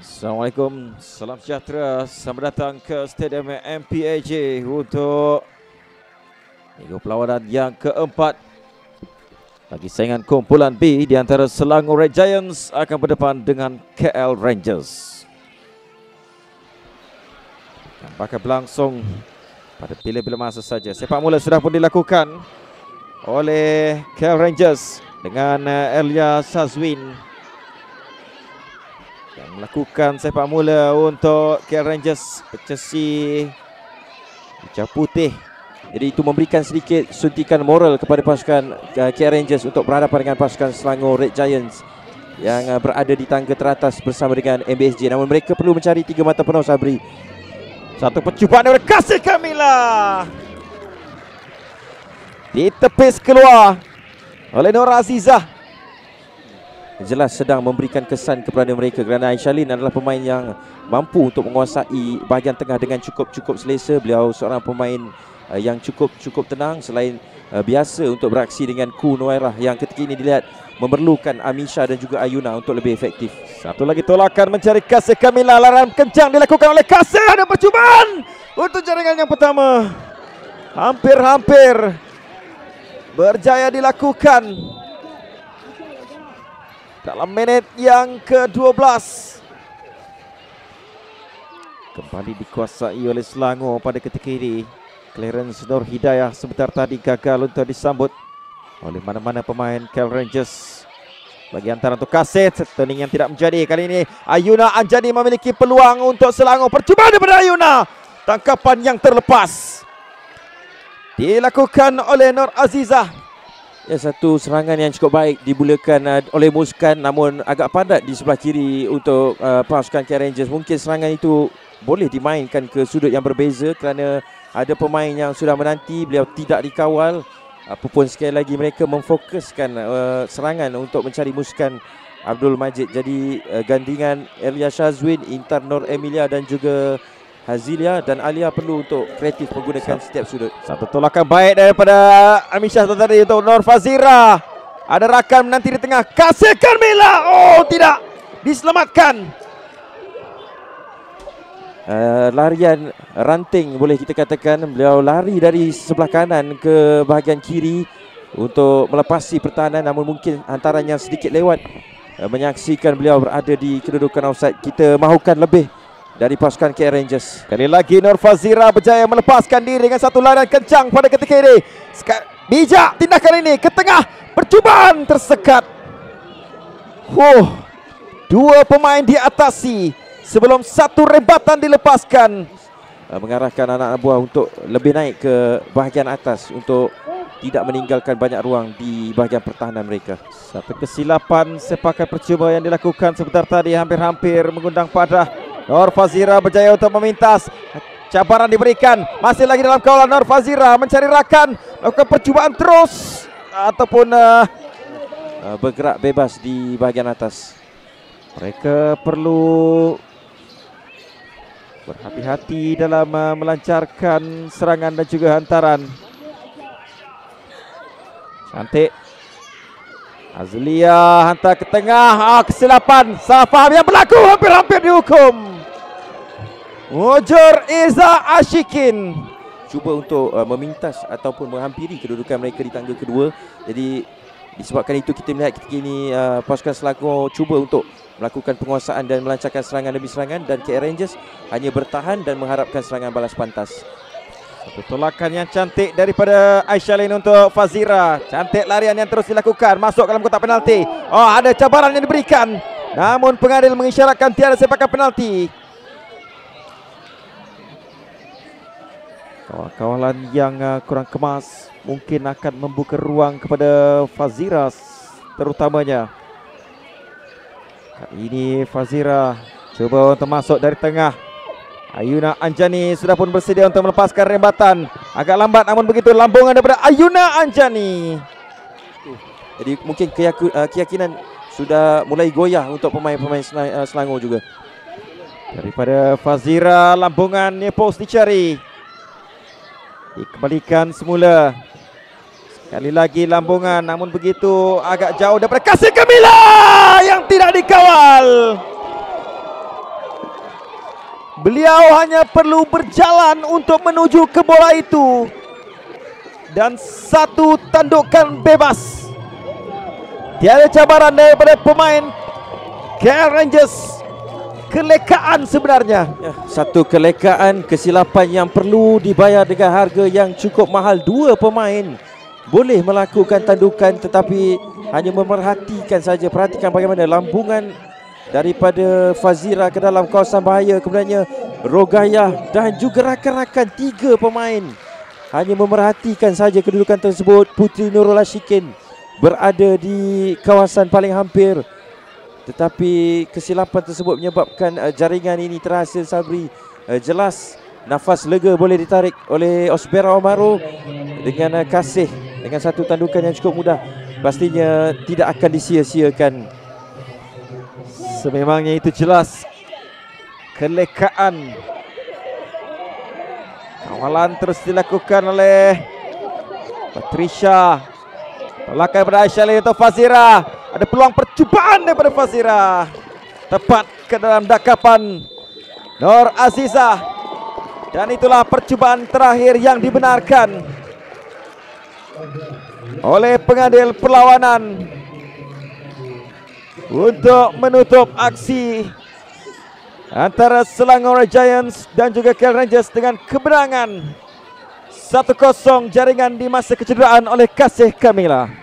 Assalamualaikum, salam sejahtera. Selamat datang ke Stadium MPAJ untuk minggu perlawanan yang keempat bagi saingan kumpulan B di antara Selangor Red Giants akan berdepan dengan KL Rangers. Yang bakal berlangsung pada bila-bila masa saja. Sepak mula sudah pun dilakukan oleh KL Rangers dengan Elia Shazwin yang melakukan sepak mula untuk KL Rangers, jersey hijau putih. Jadi itu memberikan sedikit suntikan moral kepada pasukan KL Rangers untuk berhadapan dengan pasukan Selangor Red Giants yang berada di tangga teratas bersama dengan MBSJ. Namun mereka perlu mencari 3 mata penuh, Sabri. Satu percubaan daripada Kasih Kamila, ditepis keluar oleh Nur Azizah. Jelas sedang memberikan kesan kepada mereka kerana Aishalin adalah pemain yang mampu untuk menguasai bahagian tengah dengan cukup selesa. Beliau seorang pemain yang cukup tenang, selain biasa untuk beraksi dengan Ku Nuairah yang ketika ini dilihat memerlukan Amisha dan juga Ayuna untuk lebih efektif. Satu lagi tolakan mencari Kasih Kamila, larangan kencang dilakukan oleh Kasih. Ada percubaan untuk jaringan yang pertama, hampir berjaya dilakukan dalam menit yang ke-12. Kembali dikuasai oleh Selangor pada ketika ini. Clearance Nur Hidayah sebentar tadi gagal untuk disambut oleh mana-mana pemain KL Rangers. Bagi antara untuk Kasih, turning yang tidak menjadi. Kali ini Ayuna Anjani memiliki peluang untuk Selangor. Percubaan daripada Ayuna, tangkapan yang terlepas dilakukan oleh Nur Azizah. Ya, satu serangan yang cukup baik dibulakan oleh Muskan, namun agak padat di sebelah kiri untuk pasukan KL Rangers. Mungkin serangan itu boleh dimainkan ke sudut yang berbeza kerana ada pemain yang sudah menanti, beliau tidak dikawal. Apapun sekali lagi mereka memfokuskan serangan untuk mencari Muskan Abdul Majid. Jadi gandingan Elia Shazwin, Intan Nur Emilia dan juga Hazilia dan Alia perlu untuk kreatif menggunakan setiap sudut. Satu tolakan baik daripada Amisha tadi untuk Nur Fazira. Ada rakan menanti di tengah. Kasih Kamila. Oh, tidak diselamatkan. Larian ranting boleh kita katakan. Beliau lari dari sebelah kanan ke bahagian kiri untuk melepasi pertahanan, namun mungkin hantaran yang sedikit lewat menyaksikan beliau berada di kedudukan offside. Kita mahukan lebih dari pasukan KL Rangers. Kali lagi Nur Fazira berjaya melepaskan diri dengan satu larian kencang pada ketika ini. Bijak tindakan ini ke tengah, percubaan tersekat. Dua pemain diatasi sebelum satu rebatan dilepaskan, mengarahkan anak buah untuk lebih naik ke bahagian atas untuk tidak meninggalkan banyak ruang di bahagian pertahanan mereka. Satu kesilapan sepakan percuma yang dilakukan sebentar tadi, hampir mengundang padah. Nur Fazira berjaya untuk memintas. Cabaran diberikan, masih lagi dalam kawalan. Nur Fazira mencari rakan, melakukan percubaan terus ataupun bergerak bebas di bahagian atas. Mereka perlu berhati-hati dalam melancarkan serangan dan juga hantaran. Cantik Azlia hantar ke tengah. Kesilapan, salah faham yang berlaku, hampir dihukum. Mujur Iza Ashikin cuba untuk memintas ataupun menghampiri kedudukan mereka di tangga kedua. Jadi disebabkan itu kita melihat ketika ini pasukan Selangor cuba untuk melakukan penguasaan dan melancarkan serangan demi serangan, dan KL Rangers hanya bertahan dan mengharapkan serangan balas pantas. Satu tolakan yang cantik daripada Aishalin untuk Fazira. Cantik larian yang terus dilakukan, masuk dalam kotak penalti. Ada cabaran yang diberikan, namun pengadil mengisyaratkan tiada sepakan penalti. Kawalan yang kurang kemas mungkin akan membuka ruang kepada Fazira terutamanya. Kali ini Fazira cuba untuk masuk dari tengah. Ayuna Anjani sudah pun bersedia untuk melepaskan rembatan. Agak lambat namun begitu lambungan daripada Ayuna Anjani. Jadi mungkin keyakinan sudah mulai goyah untuk pemain-pemain Selangor juga. Daripada Fazira, lambungan Nepos dicari, dikembalikan semula. Sekali lagi lambungan, namun begitu agak jauh daripada Kasih Kamila yang tidak dikawal. Beliau hanya perlu berjalan untuk menuju ke bola itu. Dan satu tandukan bebas. Tiada cabaran daripada pemain KL Rangers. Kelekaan sebenarnya. Satu kelekaan, kesilapan yang perlu dibayar dengan harga yang cukup mahal. Dua pemain boleh melakukan tandukan tetapi hanya memerhatikan saja. Perhatikan bagaimana lambungan daripada Fazira ke dalam kawasan bahaya. Kemudiannya Rogayah dan juga rakan-rakan tiga pemain hanya memerhatikan saja kedudukan tersebut. Putri Nurul Ashikin berada di kawasan paling hampir, tetapi kesilapan tersebut menyebabkan jaringan ini terhasil Sabri. Jelas nafas lega boleh ditarik oleh Osbera Omaro dengan Kasih dengan satu tandukan yang cukup mudah. Pastinya tidak akan disia-siakan. Sememangnya itu jelas kelekaan. Kawalan terus dilakukan oleh Patricia. Pelakar pada Aisyah atau Fazira. Ada peluang percubaan daripada Fazira. Tepat ke dalam dakapan Nur Azizah. Dan itulah percubaan terakhir yang dibenarkan oleh pengadil perlawanan untuk menutup aksi antara Selangor Giants dan juga KL Rangers dengan kemenangan 1-0 jaringan di masa kecederaan oleh Kasih Kamila.